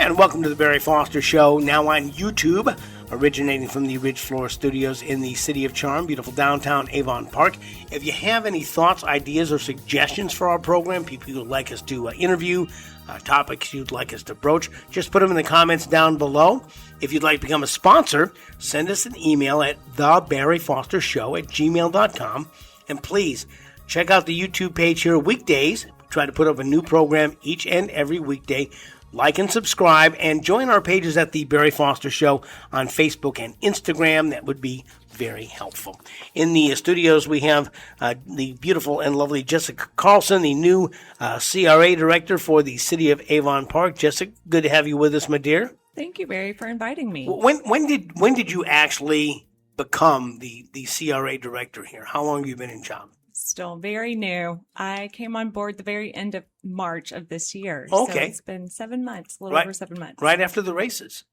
And welcome to the Barry Foster Show, now on YouTube, originating from the Ridge Floor Studios in the City of Charm, beautiful downtown Avon Park. If you have any thoughts, ideas, or suggestions for our program, people you'd like us to interview, topics you'd like us to broach, just put them in the comments down below. If you'd like to become a sponsor, send us an email at thebarryfostershow@gmail.com. And please, check out the YouTube page here weekdays. We try to put up a new program each and every weekday. Like and subscribe, and join our pages at The Barry Foster Show on Facebook and Instagram. That would be very helpful. In the studios, we have the beautiful and lovely Jessica Carlson, the new CRA Director for the City of Avon Park. Jessica, good to have you with us, my dear. Thank you, Barry, for inviting me. When did you actually become the CRA Director here? How long have you been in job? Still very new. I came on board the very end of March of this year. Okay. So it's been 7 months, a little over 7 months. Right after the races.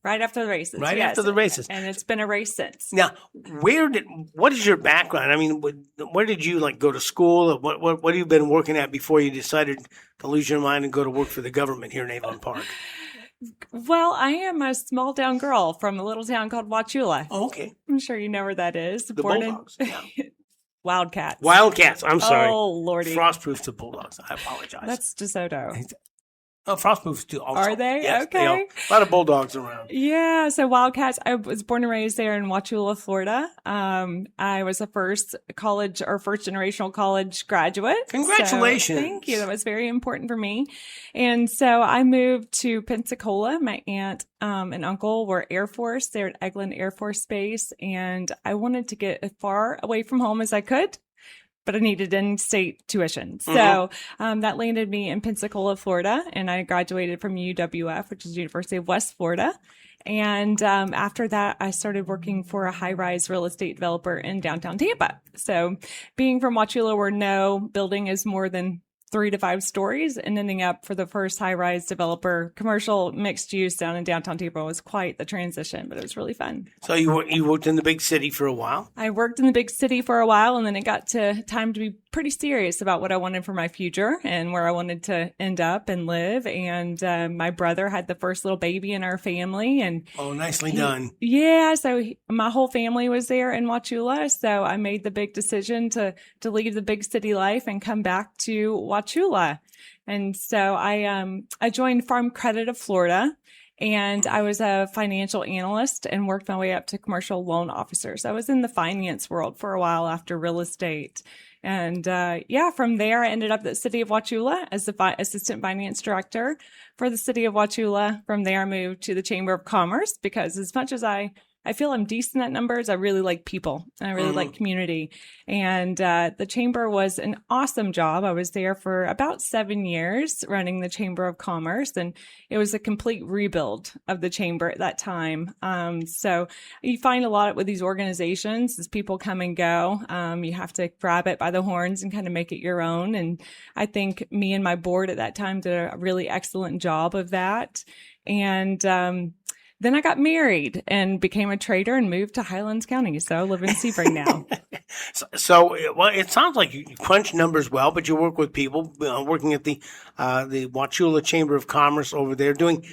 Right after the races. Right yes. after the races. And it's been a race since. Now, what is your background? I mean, where did you go to school? What have you been working at before you decided to lose your mind and go to work for the government here in Avon Park? Well, I am a small town girl from a little town called Wauchula. Oh, okay. I'm sure you know where that is. The Bulldogs. Yeah. Wildcats. Wildcats. I'm sorry. Oh, Lordy. Frostproof's the Bulldogs. I apologize. That's DeSoto. Oh, Frostproof's too. Also. Are they? Yes, okay. They are. A lot of Bulldogs around. Yeah. So Wildcats, I was born and raised there in Wauchula, Florida. I was a first generational college graduate. Congratulations. So, thank you. That was very important for me. And so I moved to Pensacola. My aunt and uncle were Air Force. They're at Eglin Air Force Base. And I wanted to get as far away from home as I could, but I needed in-state tuition. So that landed me in Pensacola, Florida, and I graduated from UWF, which is University of West Florida. And after that, I started working for a high-rise real estate developer in downtown Tampa. So being from Wauchula, where no building is more than 3 to 5 stories, and ending up for the first high-rise developer, commercial mixed use down in downtown Tampa was quite the transition, but it was really fun. So you worked in the big city for a while? I worked in the big city for a while, and then it got to time to be pretty serious about what I wanted for my future and where I wanted to end up and live. And my brother had the first little baby in our family. And oh, nicely done. Yeah. So my whole family was there in Wauchula. So I made the big decision to leave the big city life and come back to Wauchula. And so I joined Farm Credit of Florida. And I was a financial analyst and worked my way up to commercial loan officer. So I was in the finance world for a while after real estate. And from there, I ended up at the City of Wauchula as the assistant finance director for the City of Wauchula. From there, I moved to the Chamber of Commerce because as much as I feel I'm decent at numbers, I really like people and I really like community. And the chamber was an awesome job. I was there for about 7 years running the Chamber of Commerce, and it was a complete rebuild of the chamber at that time. So you find a lot with these organizations as people come and go. You have to grab it by the horns and kind of make it your own. And I think me and my board at that time did a really excellent job of that. And then I got married and became a trader and moved to Highlands County. So I live in Sebring now. So, it sounds like you crunch numbers well, but you work with people, working at the Wauchula Chamber of Commerce over there, doing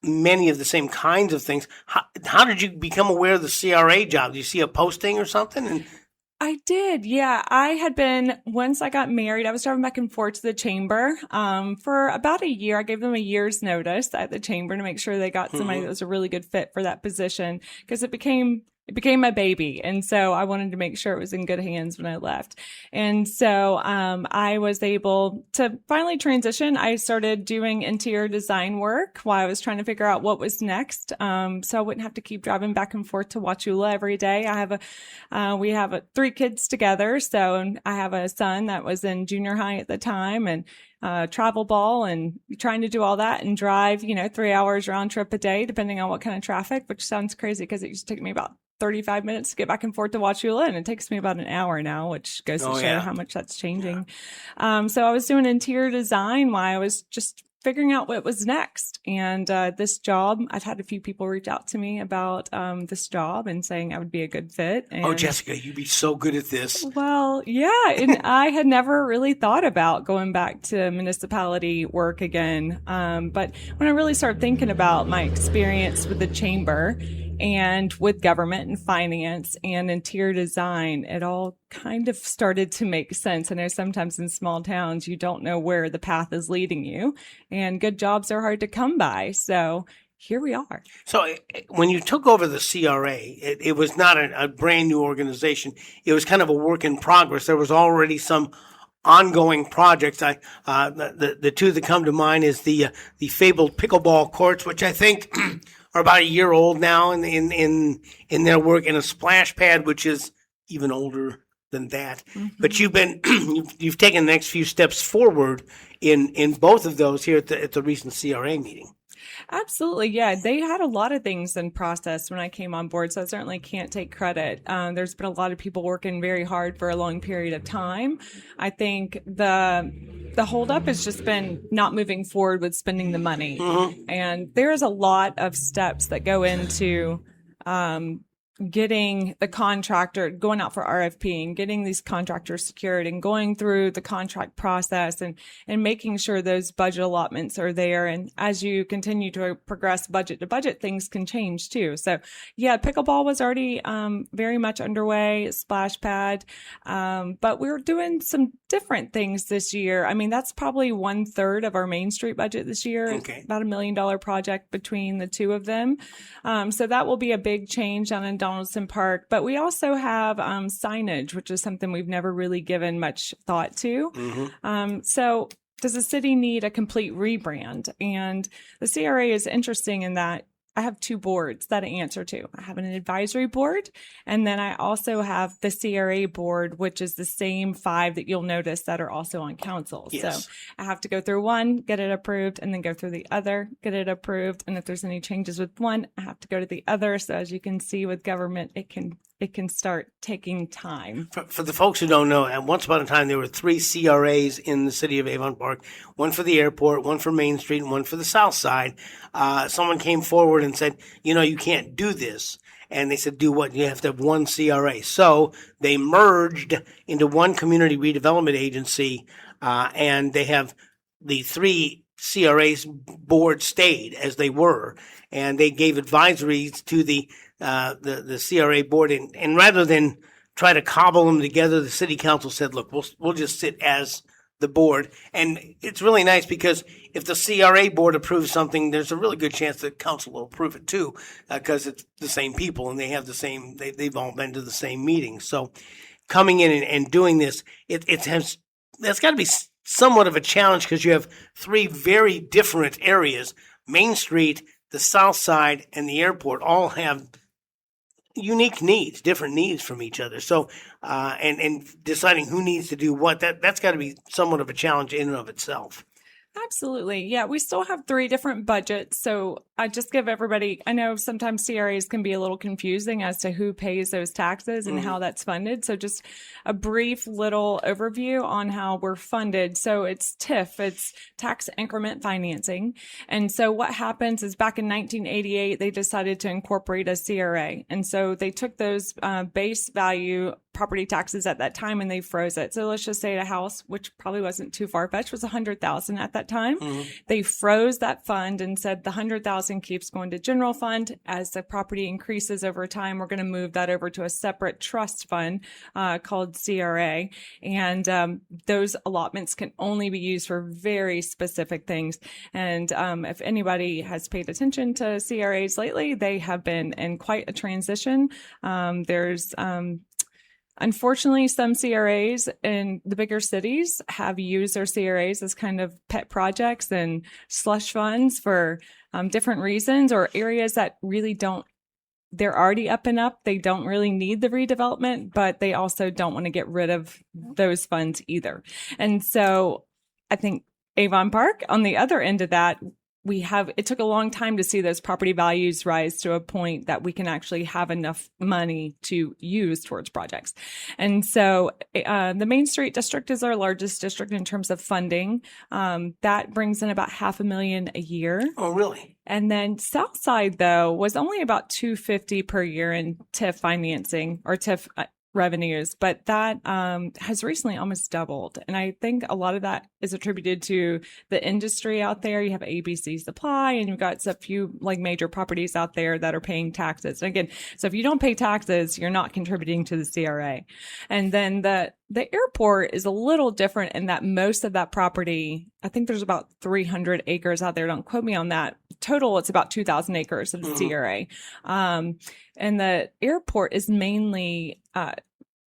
many of the same kinds of things. How did you become aware of the CRA job? Did you see a posting or something? I did. Yeah. I had been, once I got married, I was driving back and forth to the chamber, for about a year. I gave them a year's notice at the chamber to make sure they got somebody that was a really good fit for that position, because it became my baby. And so I wanted to make sure it was in good hands when I left. And so, I was able to finally transition. I started doing interior design work while I was trying to figure out what was next. So I wouldn't have to keep driving back and forth to Wauchula every day. We have 3 kids together. So I have a son that was in junior high at the time, and travel ball, and trying to do all that and drive, 3 hours round trip a day, depending on what kind of traffic, which sounds crazy because it used to take me about 35 minutes to get back and forth to Wauchula, and it takes me about an hour now, which goes to show how much that's changing. So I was doing interior design while I was just figuring out what was next. And this job, I've had a few people reach out to me about this job and saying I would be a good fit. And, oh, Jessica, you'd be so good at this. Well, yeah. And I had never really thought about going back to municipality work again. But when I really started thinking about my experience with the chamber and with government and finance and interior design, it all kind of started to make sense. I know sometimes in small towns, you don't know where the path is leading you, and good jobs are hard to come by. So here we are. So when you took over the CRA, it was not a brand new organization. It was kind of a work in progress. There was already some ongoing projects. The two that come to mind is the fabled pickleball courts, which I think are about a year old now in their work, and a splash pad, which is even older than that. Mm-hmm. But you've taken the next few steps forward in both of those here at the recent CRA meeting. Absolutely. Yeah. They had a lot of things in process when I came on board, so I certainly can't take credit. There's been a lot of people working very hard for a long period of time. I think the holdup has just been not moving forward with spending the money. Mm-hmm. And there's a lot of steps that go into getting the contractor, going out for RFP and getting these contractors secured and going through the contract process and making sure those budget allotments are there. And as you continue to progress budget to budget, things can change too. So yeah, pickleball was already very much underway, splash pad. But we're doing some different things this year. I mean, that's probably 1/3 of our Main Street budget this year. Okay. About $1 million project between the two of them. So that will be a big change on Donaldson Park. But we also have signage, which is something we've never really given much thought to. Mm-hmm. So does the city need a complete rebrand? And the CRA is interesting in that I have two boards that I answer to. I have an advisory board, and then I also have the CRA board, which is the same 5 that you'll notice that are also on council. Yes. So I have to go through one, get it approved, and then go through the other, get it approved. And if there's any changes with one, I have to go to the other. So as you can see with government, it can start taking time. For the folks who don't know, at once upon a time, there were 3 CRAs in the city of Avon Park, one for the airport, one for Main Street, and one for the South Side. Someone came forward and said, you can't do this. And they said, do what? You have to have one CRA. So they merged into one Community Redevelopment Agency, and they have the 3 CRA's board stayed as they were, and they gave advisories to the CRA board, and rather than try to cobble them together, the city council said, look, we'll just sit as the board. And it's really nice because if the CRA board approves something, there's a really good chance that council will approve it too, because it's the same people and they have the same, they've all been to the same meetings. So coming in and doing this, that's got to be somewhat of a challenge because you have 3 very different areas. Main Street, the South Side, and the airport all have unique needs, different needs from each other. So, and deciding who needs to do what, that's got to be somewhat of a challenge in and of itself. Absolutely. Yeah, we still have 3 different budgets. So I just give everybody, I know sometimes CRAs can be a little confusing as to who pays those taxes and how that's funded. So just a brief little overview on how we're funded. So it's TIF, it's tax increment financing. And so what happens is back in 1988, they decided to incorporate a CRA. And so they took those base value property taxes at that time and they froze it. So let's just say a house, which probably wasn't too far-fetched, was $100,000 at that time. Mm-hmm. They froze that fund and said the $100,000 keeps going to general fund. As the property increases over time, we're going to move that over to a separate trust fund called CRA. And those allotments can only be used for very specific things. And if anybody has paid attention to CRAs lately, they have been in quite a transition. Unfortunately, some CRAs in the bigger cities have used their CRAs as kind of pet projects and slush funds for different reasons, or areas that really they're already up and up. They don't really need the redevelopment, but they also don't want to get rid of those funds either. And so I think Avon Park, on the other end of that, it took a long time to see those property values rise to a point that we can actually have enough money to use towards projects. And so the Main Street district is our largest district in terms of funding. That brings in about $500,000 a year. Oh, really? And then Southside, though, was only about $250 per year in TIF financing or TIF revenues, but that has recently almost doubled. And I think a lot of that is attributed to the industry out there. You have ABC Supply, and you've got a few like major properties out there that are paying taxes. And again, so if you don't pay taxes, you're not contributing to the CRA. And then the airport is a little different in that most of that property, I think there's about 300 acres out there. Don't quote me on that. Total, it's about 2,000 acres of the CRA. And the airport is mainly,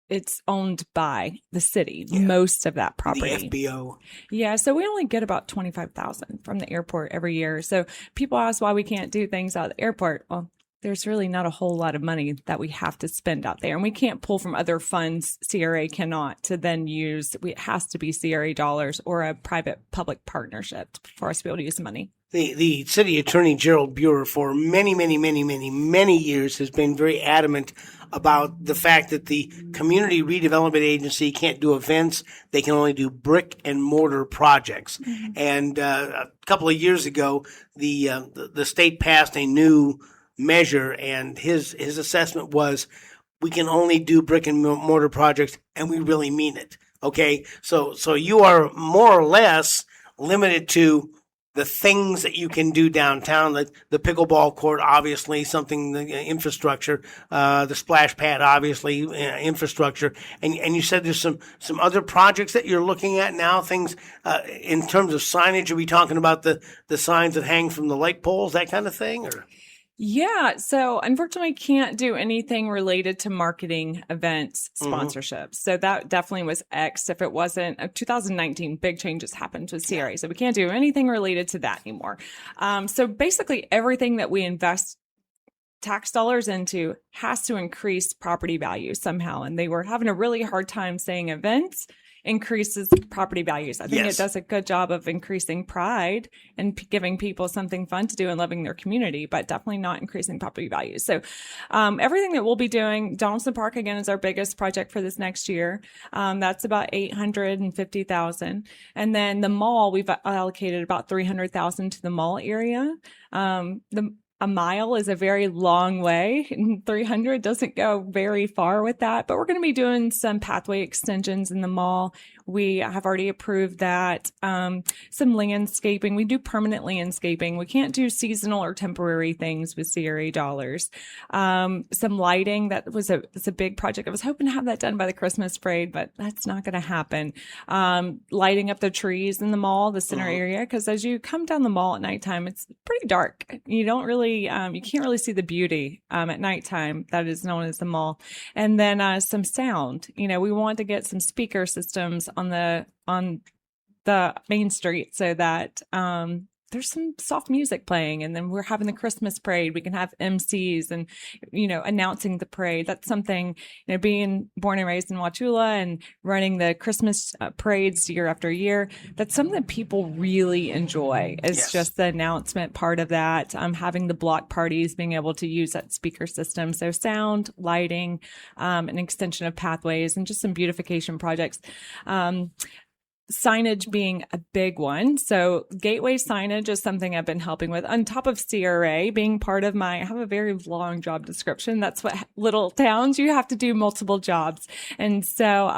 it's owned by the city, most of that property. The FBO. Yeah, so we only get about 25,000 from the airport every year. So people ask why we can't do things out of the airport. Well, there's really not a whole lot of money that we have to spend out there. And we can't pull from other funds. CRA cannot to then use. It has to be CRA dollars or a private-public partnership for us to be able to use the money. The city attorney, Gerald Buer, for many years has been very adamant about the fact that the Community Redevelopment Agency can't do events. They can only do brick and mortar projects. Mm-hmm. And a couple of years ago, the state passed a new measure, and his assessment was we can only do brick and mortar projects, and we really mean it. Okay, so you are more or less limited to the things that you can do downtown, like the pickleball court, obviously, something, the infrastructure, the splash pad, obviously, infrastructure. And you said there's some other projects that you're looking at now, things in terms of signage. Are we talking about the signs that hang from the light poles, that kind of thing? Or? Yeah. So unfortunately, I can't do anything related to marketing, events, sponsorships. So that definitely was X. If it wasn't 2019, big changes happened with CRA. So we can't do anything related to that anymore. So basically everything that we invest tax dollars into has to increase property value somehow. And they were having a really hard time saying events increases property values. I think it does a good job of increasing pride and giving people something fun to do and loving their community, but definitely not increasing property values. So everything that we'll be doing, Donaldson Park, again, is our biggest project for this next year. That's about $850,000. And then the mall, we've allocated about $300,000 to the mall area. A mile is a very long way, and 300 doesn't go very far with that, but we're going to be doing some pathway extensions in the mall. We have already approved that. Some landscaping. We do permanent landscaping. We can't do seasonal or temporary things with CRA dollars. Some lighting. It's a big project. I was hoping to have that done by the Christmas parade, but that's not going to happen. Lighting up the trees in the mall, the center area, because as you come down the mall at nighttime, it's pretty dark. You don't really you can't really see the beauty at nighttime that is known as the mall. And then some sound. We want to get some speaker systems on the main street so that there's some soft music playing, and then we're having the Christmas parade. We can have MCs and, announcing the parade. That's something, being born and raised in Wauchula and running the Christmas parades year after year, that's something that people really enjoy. It's just the announcement part of that. Having the block parties, being able to use that speaker system. So sound, lighting, an extension of pathways, and just some beautification projects. Signage being a big one. So gateway signage is something I've been helping with on top of CRA being part of I have a very long job description. That's what little towns, you have to do multiple jobs. And so,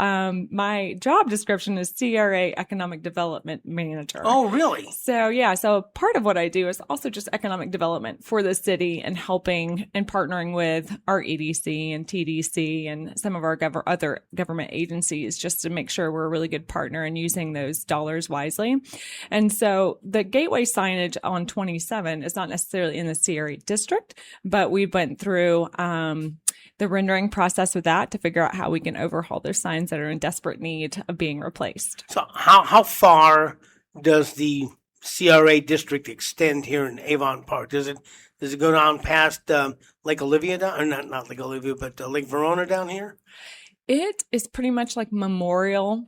my job description is CRA Economic Development Manager. Oh, really? So yeah. So part of what I do is also just economic development for the city and helping and partnering with our EDC and TDC and some of our other government agencies just to make sure we're a really good partner and using those dollars wisely. And so the gateway signage on 27 is not necessarily in the CRA district, but we went through the rendering process with that to figure out how we can overhaul those signs that are in desperate need of being replaced. So how far does the CRA district extend here in Avon Park? Does it go down past Lake Olivia or not Lake Olivia, but Lake Verona down here? It is pretty much like Memorial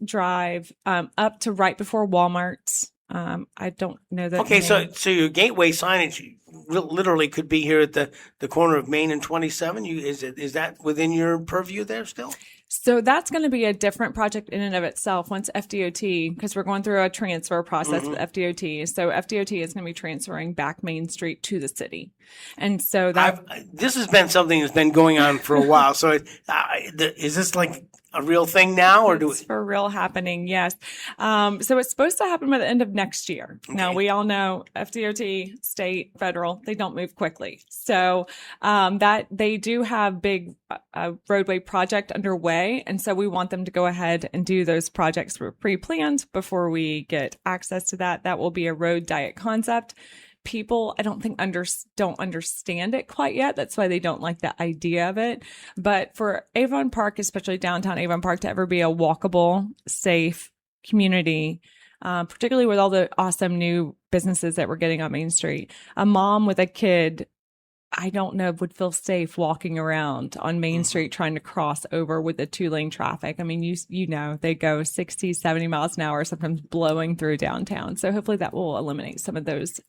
Drive up to right before Walmart's. I don't know that. Okay, name. so your gateway signage literally could be here at the corner of Main and 27. Is that within your purview there still? So that's going to be a different project in and of itself once FDOT, because we're going through a transfer process with FDOT. So FDOT is going to be transferring back Main Street to the city. And so This has been something that's been going on for a while. So is this like a real thing now, or it's for real happening? Yes. So it's supposed to happen by the end of next year. Okay. Now we all know FDOT, state, federal, they don't move quickly. So, that they do have big roadway project underway. And so we want them to go ahead and do those projects pre-planned before we get access to that. That will be a road diet concept. People, I don't think don't understand it quite yet. That's why they don't like the idea of it. But for Avon Park, especially downtown Avon Park, to ever be a walkable, safe community, particularly with all the awesome new businesses that we're getting on Main Street, a mom with a kid, I don't know, would feel safe walking around on Main Street trying to cross over with the 2-lane traffic. I mean, you know, they go 60, 70 miles an hour, sometimes blowing through downtown. So hopefully that will eliminate some of those.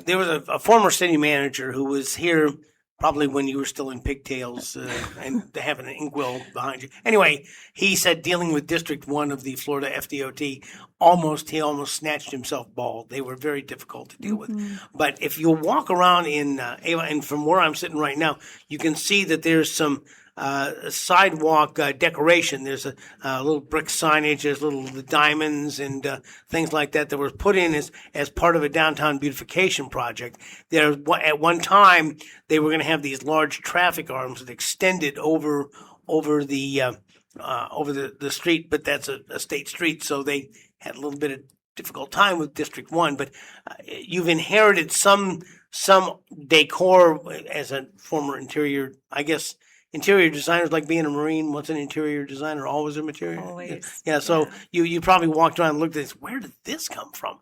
There was a former city manager who was here probably when you were still in pigtails and having an inkwell behind you. Anyway, he said dealing with District 1 of the Florida FDOT, he almost snatched himself bald. They were very difficult to deal with. But if you walk around in Avon, and from where I'm sitting right now, you can see that there's some sidewalk decoration. There's a little brick signage, there's little diamonds and things like that were put in as part of a downtown beautification project. There, at one time, they were going to have these large traffic arms that extended over the street, but that's a state street, so they had a little bit of difficult time with District 1. But you've inherited some decor as a former interior, I guess. Interior designers, like being a Marine, what's an interior designer? Always a material? Always. Yeah, so yeah. You probably walked around and looked at this. Where did this come from?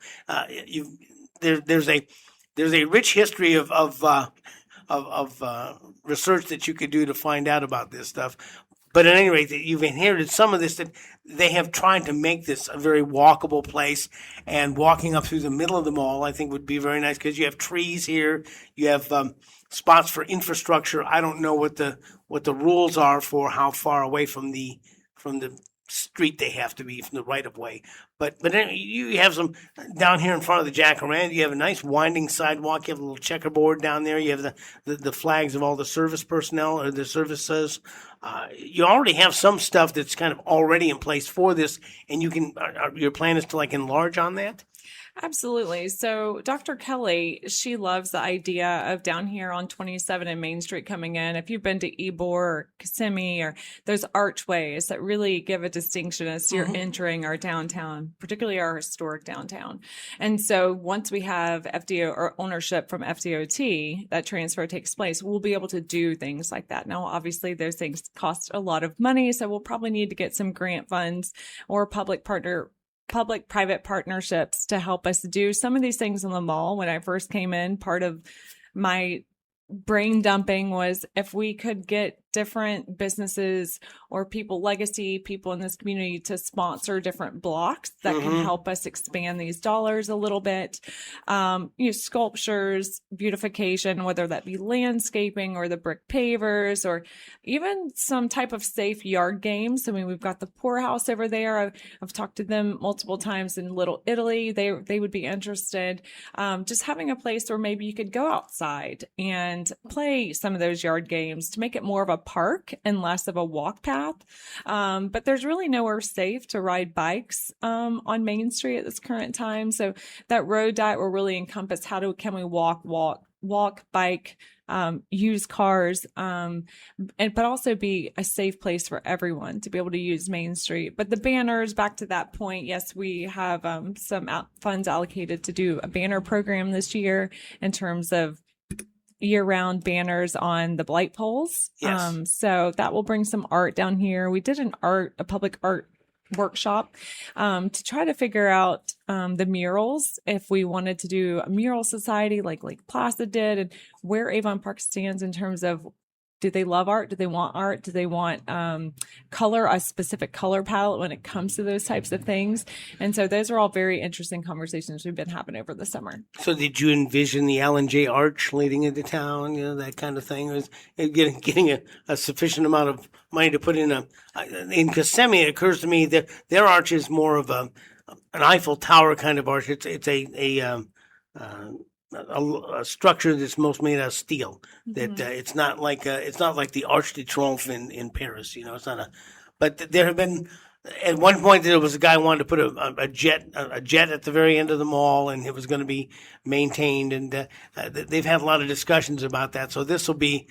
There's a rich history of research that you could do to find out about this stuff. But at any rate, you've inherited some of this that they have tried to make this a very walkable place, and walking up through the middle of the mall, I think, would be very nice because you have trees here, you have spots for infrastructure. I don't know what the rules are for how far away from the street they have to be, from the right of way. But you have some down here in front of the Jacaranda. You have a nice winding sidewalk. You have a little checkerboard down there. You have the flags of all the service personnel or the services. You already have some stuff that's kind of already in place for this, and your plan is to like enlarge on that? Absolutely. So Dr. Kelly, she loves the idea of down here on 27 and Main Street coming in. If you've been to Ybor or Kissimmee, or those archways that really give a distinction as you're entering our downtown, particularly our historic downtown. And so once we have FDO or ownership from FDOT, that transfer takes place, we'll be able to do things like that. Now, obviously, those things cost a lot of money, so we'll probably need to get some grant funds or public-private partnerships to help us do some of these things in the mall. When I first came in, part of my brain dumping was if we could get different businesses or legacy people in this community to sponsor different blocks that can help us expand these dollars a little bit. Sculptures, beautification, whether that be landscaping or the brick pavers or even some type of safe yard games. I mean, we've got the poorhouse over there. I've talked to them multiple times in Little Italy. They would be interested. Just having a place where maybe you could go outside and play some of those yard games to make it more of a park and less of a walk path. But there's really nowhere safe to ride bikes on Main Street at this current time. So that road diet will really encompass can we walk, bike, use cars, but also be a safe place for everyone to be able to use Main Street. But the banners, back to that point, yes, we have some funds allocated to do a banner program this year in terms of year-round banners on the light poles. Yes. So that will bring some art down here. We did a public art workshop to try to figure out the murals, if we wanted to do a mural society like Lake Placid did, and where Avon Park stands in terms of do they love art? Do they want art? Do they want color, a specific color palette when it comes to those types of things? And so those are all very interesting conversations we've been having over the summer. So did you envision the Allen J. Arch leading into town, that kind of thing? Was it getting a sufficient amount of money to put in in Kissimmee? It occurs to me that their arch is more of an Eiffel Tower kind of arch. It's a structure that's most made out of steel. That it's not like the Arc de Triomphe in Paris. It's not a. But there have been at one point there was a guy who wanted to put a jet at the very end of the mall, and it was going to be maintained. And they've had a lot of discussions about that. So this will be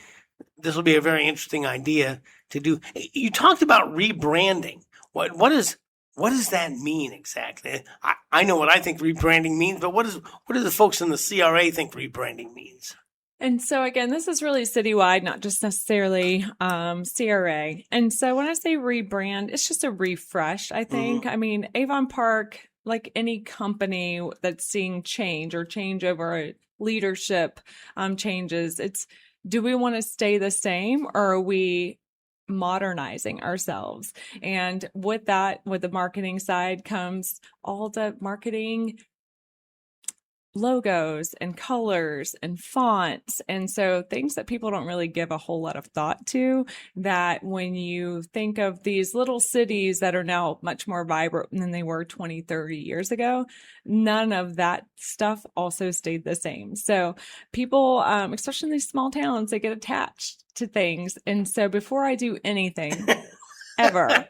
a very interesting idea to do. You talked about rebranding. What does that mean exactly? I know what I think rebranding means, but what do the folks in the CRA think rebranding means? And so again, this is really citywide, not just necessarily CRA. And so when I say rebrand, it's just a refresh, I think. Mm-hmm. I mean, Avon Park, like any company that's seeing change or change over leadership changes, do we want to stay the same, or are we modernizing ourselves? And with that, with the marketing side comes all the marketing logos and colors and fonts. And so things that people don't really give a whole lot of thought to, that when you think of these little cities that are now much more vibrant than they were 20, 30 years ago, none of that stuff also stayed the same. So people, especially in these small towns, they get attached to things. And so before I do anything ever,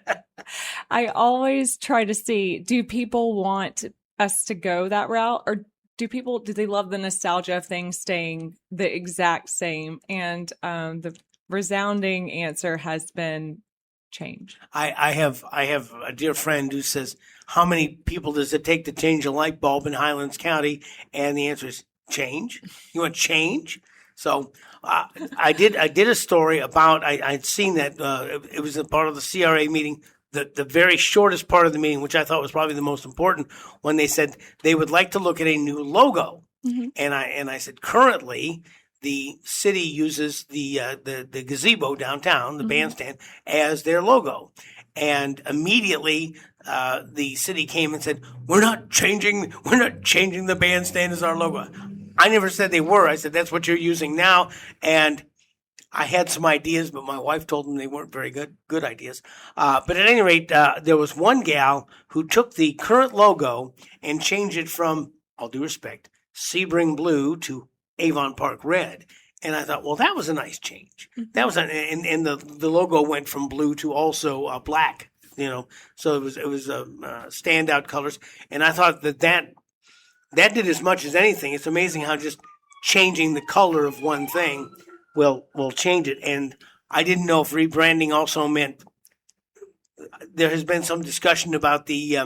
I always try to see, do people want us to go that route, or do they love the nostalgia of things staying the exact same? And the resounding answer has been change. I have a dear friend who says, how many people does it take to change a light bulb in Highlands County? And the answer is change. You want change? So I did a story about, I'd seen that it was a part of the CRA meeting, the very shortest part of the meeting, which I thought was probably the most important, when they said they would like to look at a new logo. Mm-hmm. And I said, currently the city uses the gazebo downtown, the mm-hmm. bandstand, as their logo. And immediately the city came and said, we're not changing the bandstand as our logo. I never said they were. I said, that's what you're using now. And I had some ideas, but my wife told them they weren't very good ideas. But at any rate, there was one gal who took the current logo and changed it from, all due respect, Sebring blue to Avon Park red. And I thought, well, that was a nice change. Mm-hmm. That was, and the logo went from blue to also black. So it was standout colors. And I thought that did as much as anything. It's amazing how just changing the color of one thing will change it. And I didn't know if rebranding also meant, there has been some discussion about the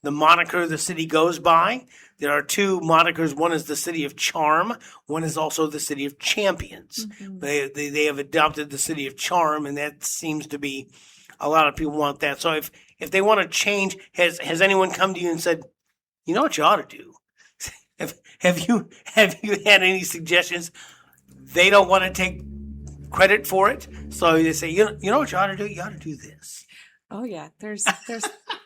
moniker the city goes by. There are two monikers. One is the City of Charm. One is also the City of Champions. Mm-hmm. They have adopted the City of Charm, and that seems to be, a lot of people want that. So if they want to change, has anyone come to you and said, you know what you ought to do? Have you had any suggestions? They don't want to take credit for it, so they say, you know what you ought to do? You ought to do this. Oh yeah, there's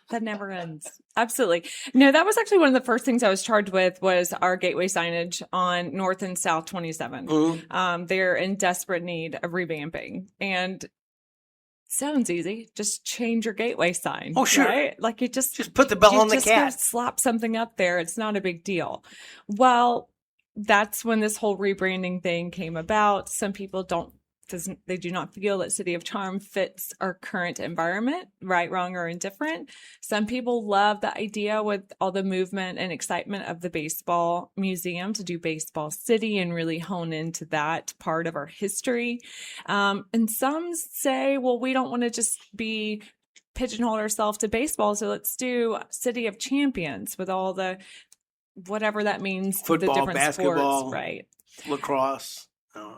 that never ends. Absolutely. No, that was actually one of the first things I was charged with, was our gateway signage on North and South 27. Mm-hmm. They're in desperate need of revamping, and sounds easy. Just change your gateway sign. Oh, sure. Right? Like, you just put the bell on the cat. Just slap something up there. It's not a big deal. Well, that's when this whole rebranding thing came about. Some people they do not feel that City of Charm fits our current environment, right, wrong, or indifferent. Some people love the idea with all the movement and excitement of the baseball museum to do Baseball City and really hone into that part of our history. And some say, well, we don't want to just pigeonhole ourselves to baseball, so let's do City of Champions with all the whatever that means. Football, the different basketball, sports, right? Lacrosse.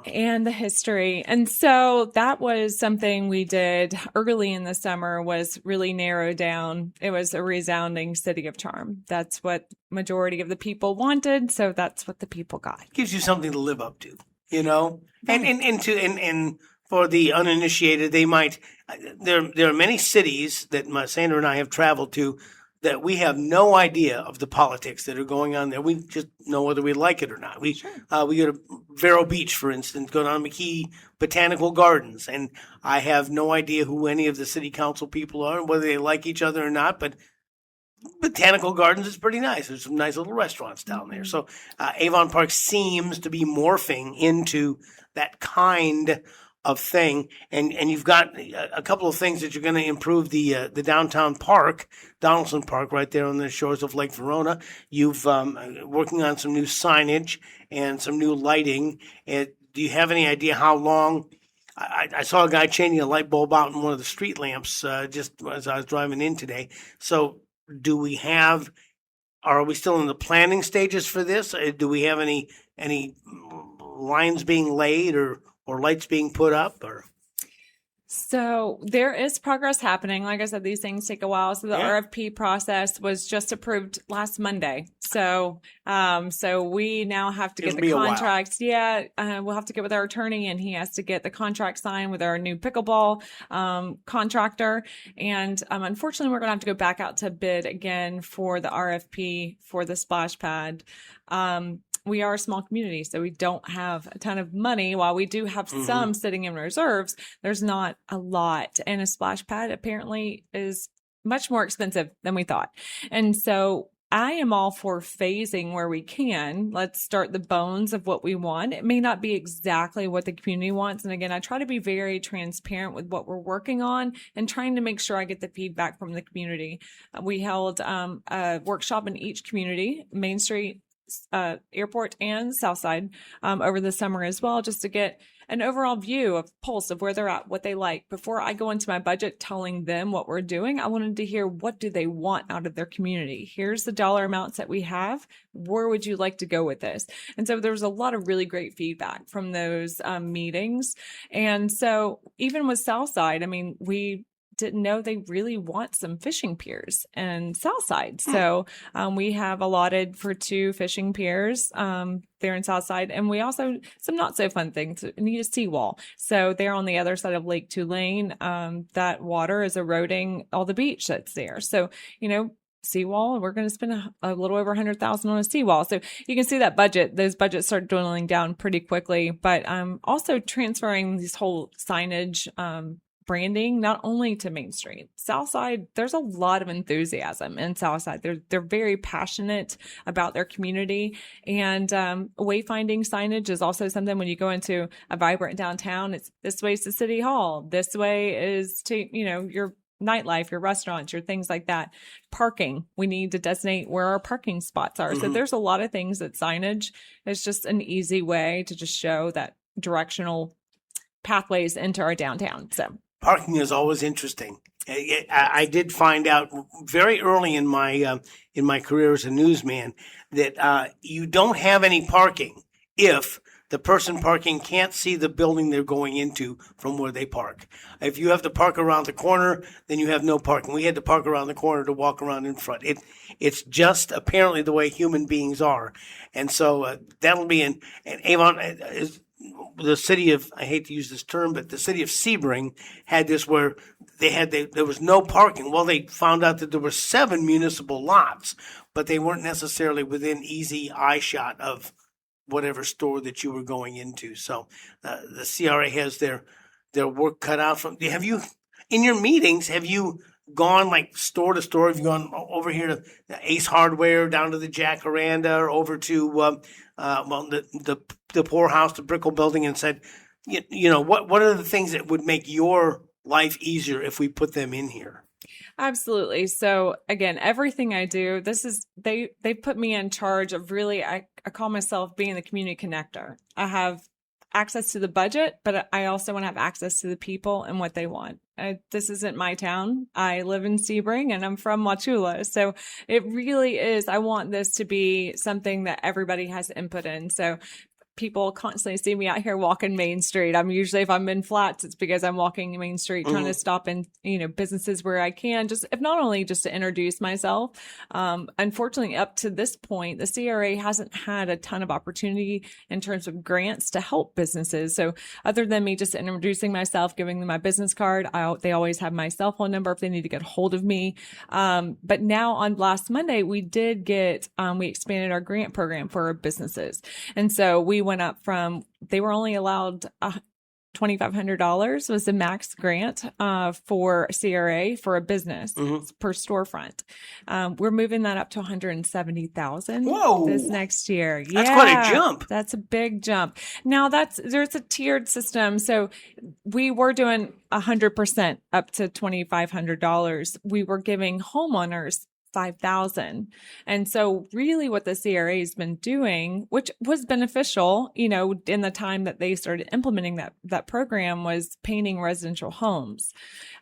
And the history. And so that was something we did early in the summer, was really narrow down. It was a resounding City of Charm. That's what majority of the people wanted. So that's what the people got. Gives you something to live up to, Right. And for the uninitiated, they might. There are many cities that Sandra and I have traveled to that we have no idea of the politics that are going on there. We just know whether we like it or not. We go to Vero Beach, for instance, go down McKee Botanical Gardens, and I have no idea who any of the city council people are and whether they like each other or not. But Botanical Gardens is pretty nice. There's some nice little restaurants down there. So Avon Park seems to be morphing into that kind of thing, and you've got a couple of things that you're going to improve the downtown park, Donaldson Park, right there on the shores of Lake Verona. You've working on some new signage and some new lighting. Do you have any idea how long? I saw a guy changing a light bulb out in one of the street lamps just as I was driving in today. So, are we still in the planning stages for this? Do we have any lines being laid or lights being put up? Or So there is progress happening. Like I said, these things take a while. So the RFP process was just approved last Monday. So we now have to get the contracts. Yeah, we'll have to get with our attorney, and he has to get the contract signed with our new pickleball contractor. And unfortunately, we're going to have to go back out to bid again for the RFP for the splash pad. We are a small community, so we don't have a ton of money. While we do have some sitting in reserves, there's not a lot. And a splash pad apparently is much more expensive than we thought. And so I am all for phasing where we can. Let's start the bones of what we want. It may not be exactly what the community wants. And again, I try to be very transparent with what we're working on and trying to make sure I get the feedback from the community. We held a workshop in each community, Main Street, Airport, and Southside over the summer as well, just to get an overall view of pulse of where they're at, what they like. Before I go into my budget telling them what we're doing, I wanted to hear, what do they want out of their community? Here's the dollar amounts that we have. Where would you like to go with this? And so there was a lot of really great feedback from those meetings. And so even with Southside, I mean, we didn't know they really want some fishing piers in Southside. So we have allotted for 2 fishing piers there in Southside. And we also, some not so fun things, need a seawall. So they're on the other side of Lake Tulane. That water is eroding all the beach that's there. So, seawall, we're going to spend a little over $100,000 on a seawall. So you can see that those budgets start dwindling down pretty quickly. But also transferring this whole signage branding not only to Main Street. Southside, there's a lot of enthusiasm in Southside. They're very passionate about their community, and wayfinding signage is also something. When you go into a vibrant downtown, it's this way is to City Hall, this way is to your nightlife, your restaurants, your things like that. Parking, we need to designate where our parking spots are. So there's a lot of things that signage is just an easy way to just show that directional pathways into our downtown. So parking is always interesting. I did find out very early in my career as a newsman that you don't have any parking if the person parking can't see the building they're going into from where they park. If you have to park around the corner, then you have no parking. We had to park around the corner to walk around in front. It's just apparently the way human beings are. And so that'll be and Avon is the city of, I hate to use this term, but the city of Sebring had this where there was no parking. Well, they found out that there were 7 municipal lots, but they weren't necessarily within easy eye shot of whatever store that you were going into. So the CRA has their work cut out from. Have you, in your meetings, have you gone like store to store? Have you gone over here to Ace Hardware, down to the Jacaranda, or over to the poorhouse, the Brickell building, and said, what are the things that would make your life easier if we put them in here? Absolutely. So again, everything I do, they put me in charge of really, I call myself being the community connector. I have access to the budget, but I also want to have access to the people and what they want. This isn't my town. I live in Sebring and I'm from Wauchula. So it really is, I want this to be something that everybody has input in. So people constantly see me out here walking Main Street. I'm usually, if I'm in flats, it's because I'm walking Main Street, trying to stop in, businesses where I can, just if not only just to introduce myself. Unfortunately, up to this point, the CRA hasn't had a ton of opportunity in terms of grants to help businesses. So other than me just introducing myself, giving them my business card, they always have my cell phone number if they need to get a hold of me. But now on last Monday, we expanded our grant program for our businesses. And so we went up from, they were only allowed $2,500 was the max grant for CRA for a business per storefront. We're moving that up to $170,000 this next year. That's quite a jump. That's a big jump. Now there's a tiered system. So we were doing 100% up to $2,500. We were giving homeowners $5,000. And so really what the CRA has been doing, which was beneficial, in the time that they started implementing that program, was painting residential homes.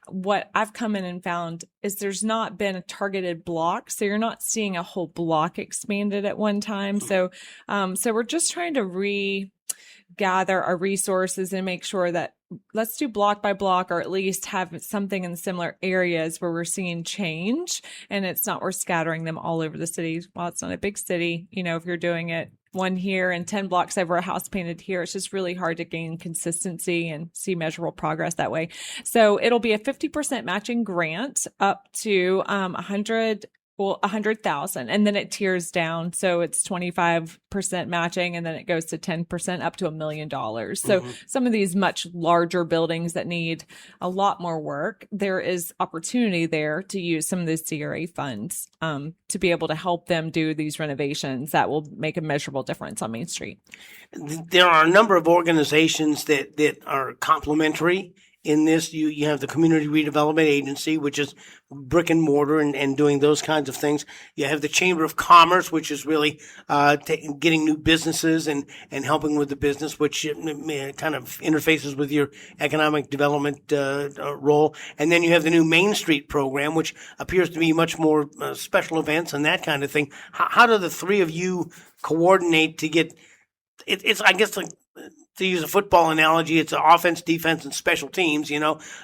What I've come in and found is there's not been a targeted block. So you're not seeing a whole block expanded at one time. So we're just trying to regather our resources and make sure that let's do block by block, or at least have something in similar areas where we're seeing change, and we're scattering them all over the city. While it's not a big city, if you're doing it one here and 10 blocks over a house painted here, it's just really hard to gain consistency and see measurable progress that way. So it'll be a 50% matching grant up to 100,000, and then it tiers down. So it's 25% matching, and then it goes to 10% up to $1 million. So some of these much larger buildings that need a lot more work, there is opportunity there to use some of these CRA funds to be able to help them do these renovations that will make a measurable difference on Main Street. There are a number of organizations that are complementary in this. You have the Community Redevelopment Agency, which is brick and mortar and doing those kinds of things. You have the Chamber of Commerce, which is really getting new businesses and helping with the business, which kind of interfaces with your economic development role. And then you have the new Main Street program, which appears to be much more special events and that kind of thing. How do the three of you coordinate to get it's I guess, like, to use a football analogy, it's an offense, defense, and special teams.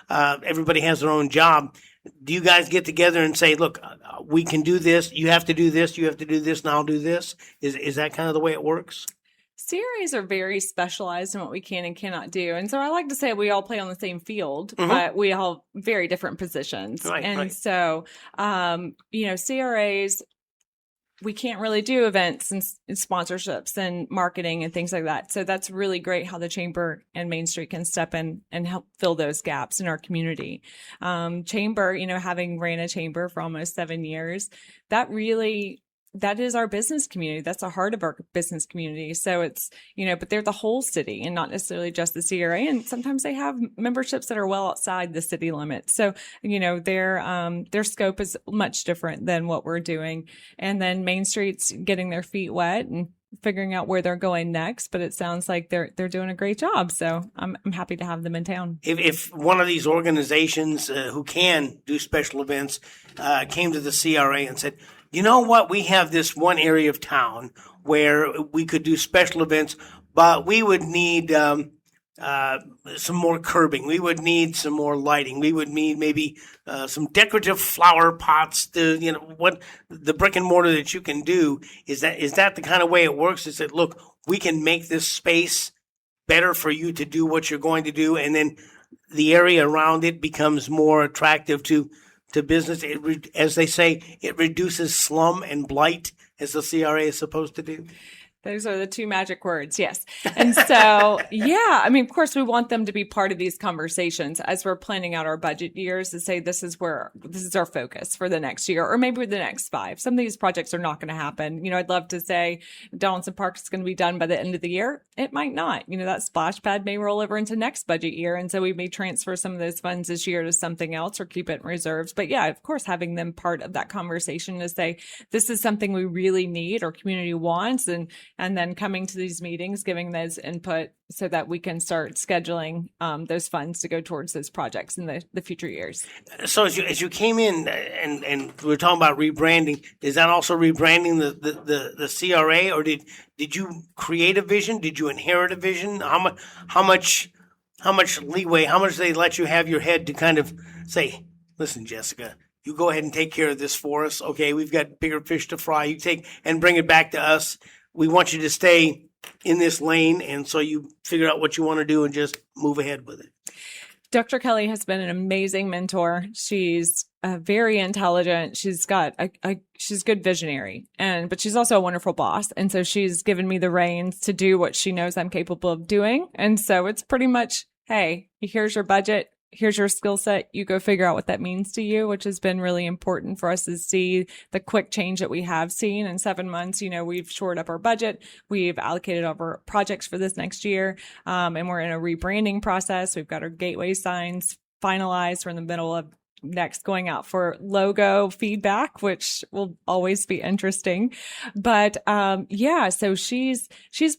Everybody has their own job. Do you guys get together and say, look, we can do this, you have to do this, you have to do this, and I'll do this? Is that kind of the way it works? CRAs are very specialized in what we can and cannot do. And so I like to say we all play on the same field, but we all have very different positions. Right. So, CRAs, we can't really do events and sponsorships and marketing and things like that. So that's really great how the Chamber and Main Street can step in and help fill those gaps in our community. Chamber, having ran a chamber for almost 7 years, that is our business community. That's the heart of our business community. So it's, but they're the whole city and not necessarily just the CRA. And sometimes they have memberships that are well outside the city limits. So, their scope is much different than what we're doing. And then Main Street's getting their feet wet and figuring out where they're going next. But it sounds like they're doing a great job. So I'm happy to have them in town. If one of these organizations who can do special events came to the CRA and said, you know what, we have this one area of town where we could do special events, but we would need some more curbing. We would need some more lighting. We would need maybe some decorative flower pots. What the brick and mortar that you can do, is that the kind of way it works? Is that, look, we can make this space better for you to do what you're going to do, and then the area around it becomes more attractive to business. As they say, it reduces slum and blight, as the CRA is supposed to do. Those are the two magic words. Yes. And so, of course, we want them to be part of these conversations as we're planning out our budget years, to say, this is our focus for the next year, or maybe the next 5. Some of these projects are not going to happen. I'd love to say Donaldson Park is going to be done by the end of the year. It might not. That splash pad may roll over into next budget year. And so we may transfer some of those funds this year to something else or keep it in reserves. But of course, having them part of that conversation to say, this is something we really need, our community wants, and and then coming to these meetings, giving those input so that we can start scheduling those funds to go towards those projects in the future years. So as you came in and we were talking about rebranding, is that also rebranding the CRA, or did you create a vision? Did you inherit a vision? How much leeway? How much they let you have your head to kind of say, listen, Jessica, you go ahead and take care of this for us. Okay, we've got bigger fish to fry. You take and bring it back to us. We want you to stay in this lane, and so you figure out what you want to do and just move ahead with it. Dr. Kelly has been an amazing mentor. She's very intelligent. She's got she's a good visionary, but she's also a wonderful boss. And so she's given me the reins to do what she knows I'm capable of doing. And so it's pretty much, hey, here's your budget. Here's your skill set. You go figure out what that means to you, which has been really important for us to see the quick change that we have seen in 7 months. We've shored up our budget. We've allocated our projects for this next year. And we're in a rebranding process. We've got our gateway signs finalized. We're in the middle of next going out for logo feedback, which will always be interesting. But so she's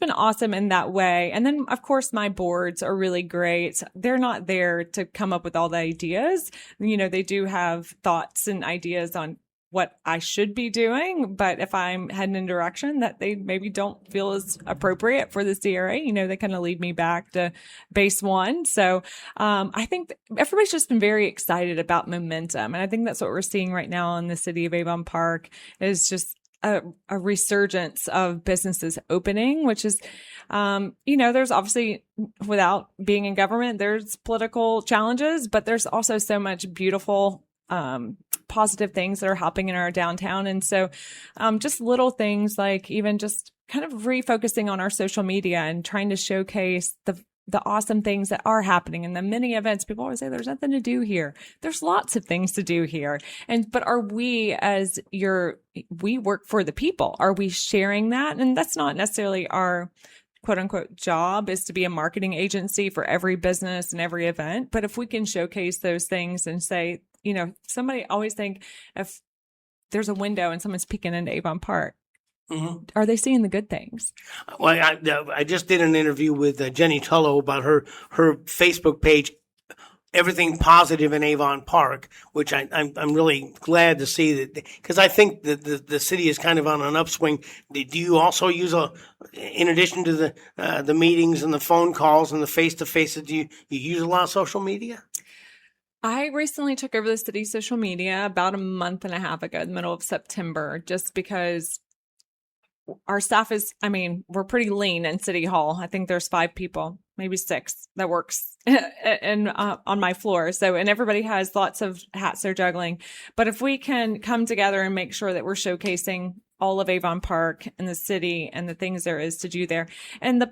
been awesome in that way. And then of course my boards are really great. They're not there to come up with all the ideas. They do have thoughts and ideas on what I should be doing, but if I'm heading in a direction that they maybe don't feel is appropriate for the CRA, they kind of lead me back to base one. So I think everybody's just been very excited about momentum. And I think that's what we're seeing right now in the city of Avon Park is just a resurgence of businesses opening, which is, there's obviously, without being in government, there's political challenges, but there's also so much beautiful positive things that are happening in our downtown. And so just little things like even just kind of refocusing on our social media and trying to showcase the awesome things that are happening and the many events. People always say there's nothing to do here. There's lots of things to do here. But are we we work for the people. Are we sharing that? And that's not necessarily our quote unquote job is to be a marketing agency for every business and every event. But if we can showcase those things and say, somebody always think if there's a window and someone's peeking into Avon Park, are they seeing the good things? Well, I just did an interview with Jenny Tullo about her Facebook page, Everything Positive in Avon Park, which I'm really glad to see that, because I think that the city is kind of on an upswing. Do you also use in addition to the meetings and the phone calls and the face-to-faces, do you use a lot of social media? I recently took over the city's social media about a month and a half ago, in the middle of September, just because our staff we're pretty lean in City Hall. I think there's 5 people, maybe 6 that works on my floor. So, and everybody has lots of hats they're juggling. But if we can come together and make sure that we're showcasing all of Avon Park and the city and the things there is to do there. And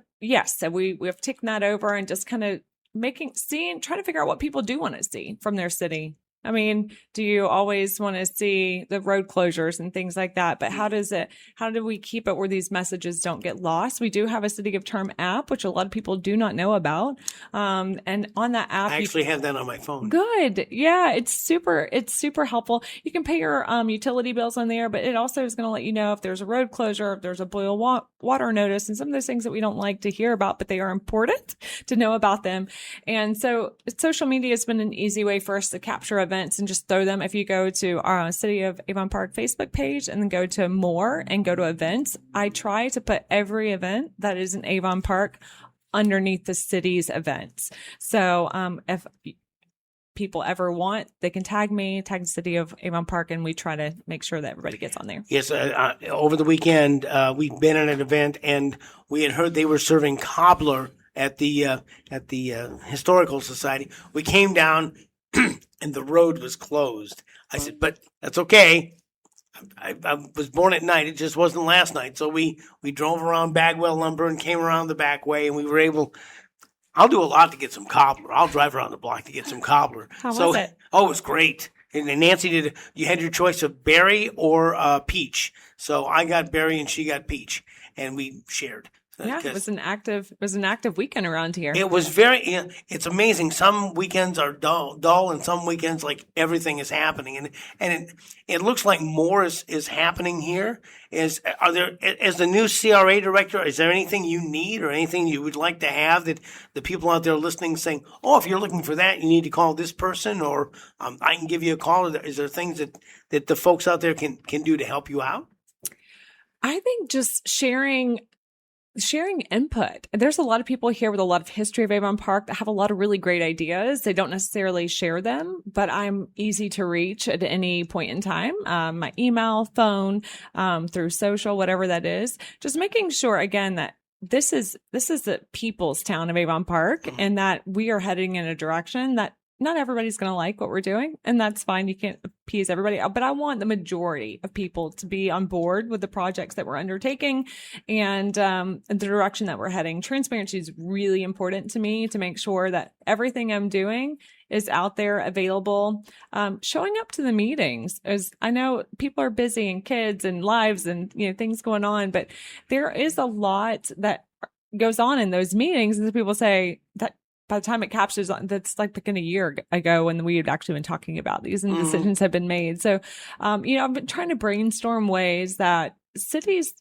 so we have taken that over and just kind of trying to figure out what people do want to see from their city. Do you always want to see the road closures and things like that? But how do we keep it where these messages don't get lost? We do have a City of Term app, which a lot of people do not know about. And on that app, I actually have that on my phone. Good. Yeah. It's super helpful. You can pay your utility bills on there, but it also is going to let you know if there's a road closure, if there's a boil water notice, and some of those things that we don't like to hear about, but they are important to know about them. And so social media has been an easy way for us to capture events and just throw them. If you go to our City of Avon Park Facebook page and then go to more and go to events, I try to put every event that is in Avon Park underneath the city's events. So if people ever want, they can tag the City of Avon Park, and we try to make sure that everybody gets on there. Yes, over the weekend, we'd been at an event, and we had heard they were serving cobbler at the Historical Society. We came down, and the road was closed. I said, but that's okay. I was born at night. It just wasn't last night. So we drove around Bagwell Lumber and came around the back way, and we were able. I'll do a lot to get some cobbler. I'll drive around the block to get some cobbler. How was it? Oh, it was great. And Nancy you had your choice of berry or peach. So I got berry and she got peach, and we shared. Yeah, it was an active weekend around here. It was it's amazing. Some weekends are dull, and some weekends, like, everything is happening. And it looks like more is happening here. As the new CRA director, is there anything you need or anything you would like to have that the people out there listening saying, oh, if you're looking for that, you need to call this person, or I can give you a call? Is there things that the folks out there can do to help you out? I think just sharing input. There's a lot of people here with a lot of history of Avon Park that have a lot of really great ideas. They don't necessarily share them, but I'm easy to reach at any point in time. My email, phone, through social, whatever that is. Just making sure, again, that this is the people's town of Avon Park, and that we are heading in a direction that not everybody's going to like what we're doing, and that's fine. You can't appease everybody, but I want the majority of people to be on board with the projects that we're undertaking and the direction that we're heading. Transparency is really important to me, to make sure that everything I'm doing is out there, available. Showing up to the meetings, as I know people are busy, and kids and lives and things going on, but there is a lot that goes on in those meetings, and people say that by the time it captures, that's like a year ago when we had actually been talking about these and decisions have been made. So, I've been trying to brainstorm ways that cities,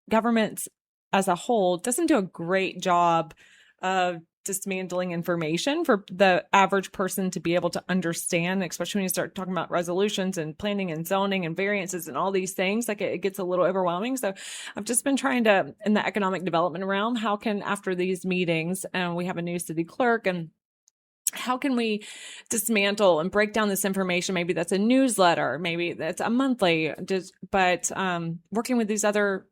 governments as a whole doesn't do a great job of dismantling information for the average person to be able to understand, especially when you start talking about resolutions and planning and zoning and variances and all these things. Like, it gets a little overwhelming. So I've just been trying to, in the economic development realm, how can, after these meetings, and we have a new city clerk, and how can we dismantle and break down this information? Maybe that's a newsletter, maybe that's a monthly, but working with these other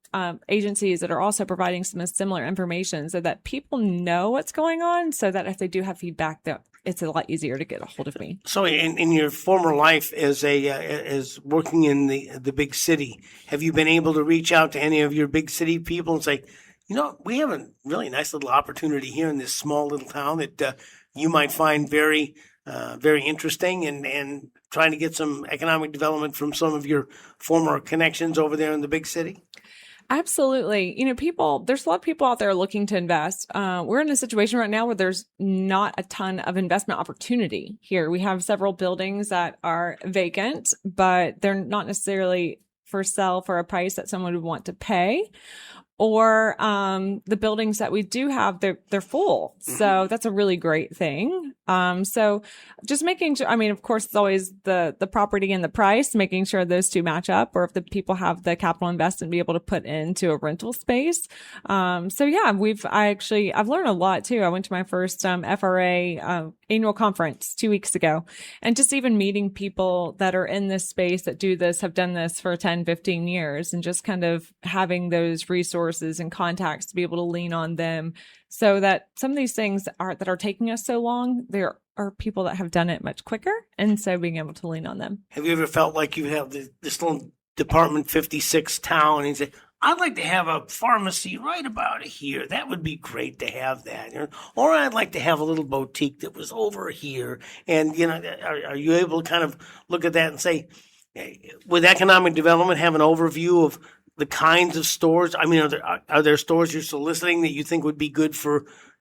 agencies that are also providing some similar information so that people know what's going on, so that if they do have feedback, that it's a lot easier to get a hold of me. So in your former life as as working in the big city, have you been able to reach out to any of your big city people and say, we have a really nice little opportunity here in this small little town that you might find very interesting, and trying to get some economic development from some of your former connections over there in the big city? Absolutely. There's a lot of people out there looking to invest. We're in a situation right now where there's not a ton of investment opportunity here. We have several buildings that are vacant, but they're not necessarily for sale for a price that someone would want to pay. Or the buildings that we do have, they're full. So that's a really great thing. So just making sure, of course, it's always the property and the price, making sure those two match up, or if the people have the capital invest and be able to put into a rental space. So yeah, I've learned a lot too. I went to my first FRA annual conference 2 weeks ago, and just even meeting people that are in this space that do this, have done this for 10, 15 years, and just kind of having those resources and contacts to be able to lean on them, so that some of these things that are taking us so long, there are people that have done it much quicker, and so being able to lean on them. Have you ever felt like you have this little Department 56 town, and you say, I'd like to have a pharmacy right about here. That would be great to have that. Or I'd like to have a little boutique that was over here. And, are you able to kind of look at that and say, with economic development, have an overview of the kinds of stores? Are there stores you're soliciting that you think would be good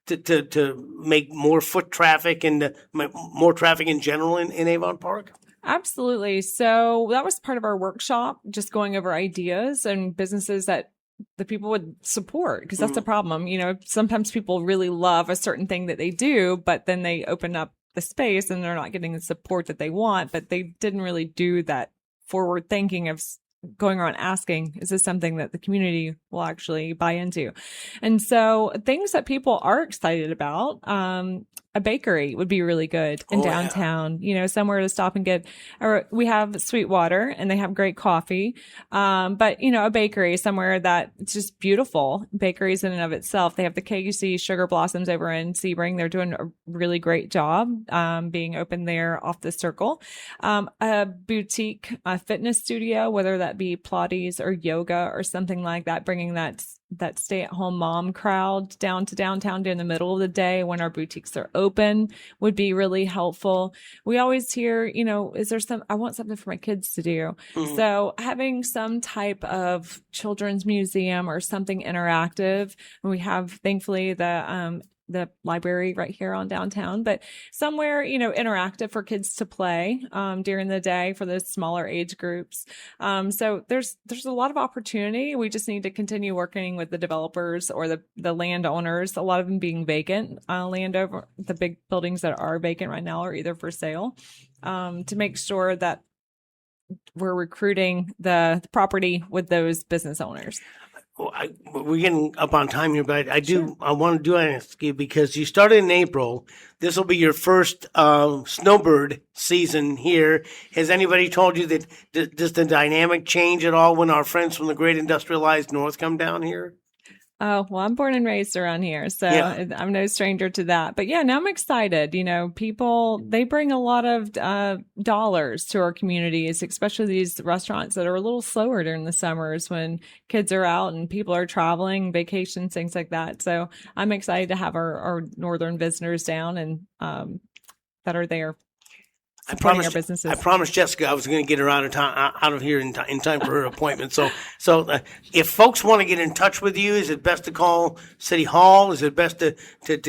to make more foot traffic and more traffic in general in Avon Park? Absolutely. So that was part of our workshop, just going over ideas and businesses that the people would support, because that's the problem. Sometimes people really love a certain thing that they do, but then they open up the space and they're not getting the support that they want, but they didn't really do that forward thinking of going around asking, is this something that the community will actually buy into? And so things that people are excited about, a bakery would be really good in downtown, somewhere to stop and get, or we have Sweetwater and they have great coffee. But a bakery somewhere that it's just beautiful. Bakeries in and of itself. They have the KUC Sugar Blossoms over in Sebring. They're doing a really great job, being open there off the circle. A boutique, fitness studio, whether that be Pilates or yoga or something like that, bringing that that stay-at-home mom crowd down to downtown during the middle of the day when our boutiques are open would be really helpful. We always hear, is there I want something for my kids to do. Mm-hmm. So having some type of children's museum or something interactive, and we have, thankfully, the library right here on downtown, but somewhere, interactive for kids to play during the day for those smaller age groups. So there's a lot of opportunity. We just need to continue working with the developers or the landowners, a lot of them being vacant land over the big buildings that are vacant right now are either for sale, to make sure that we're recruiting the property with those business owners. We're getting up on time here, but I want to ask you, because you started in April. This will be your first snowbird season here. Has anybody told you that does the dynamic change at all when our friends from the great industrialized north come down here? Oh, well, I'm born and raised around here, so yeah. I'm no stranger to that. But yeah, now I'm excited. People, they bring a lot of dollars to our communities, especially these restaurants that are a little slower during the summers when kids are out and people are traveling, vacations, things like that. So I'm excited to have our northern visitors down and that are there. I promised Jessica I was going to get her out of here in time for her appointment. So if folks want to get in touch with you, is it best to call City Hall? Is it best to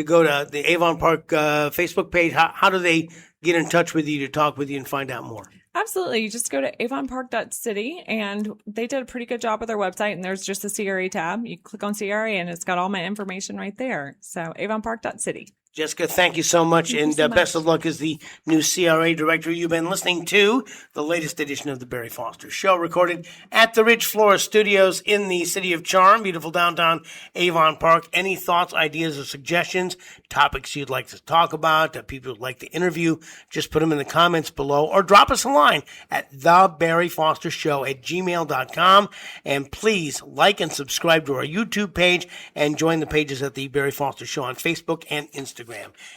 go to the Avon Park Facebook page? How do they get in touch with you to talk with you and find out more? Absolutely. You just go to avonpark.city, and they did a pretty good job with their website, and there's just a CRA tab. You click on CRA and it's got all my information right there. So avonpark.city. Jessica, thank you so much, and best of luck as the new CRA director. You've been listening to the latest edition of the Barry Foster Show, recorded at the Ridge Flora Studios in the City of Charm, beautiful downtown Avon Park. Any thoughts, ideas, or suggestions, topics you'd like to talk about, that people would like to interview, just put them in the comments below, or drop us a line at thebarryfostershow@gmail.com. And please like and subscribe to our YouTube page and join the pages at the Barry Foster Show on Facebook and Instagram.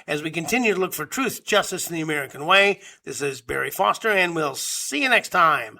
As we continue to look for truth, justice, and the American way, this is Barry Foster, and we'll see you next time.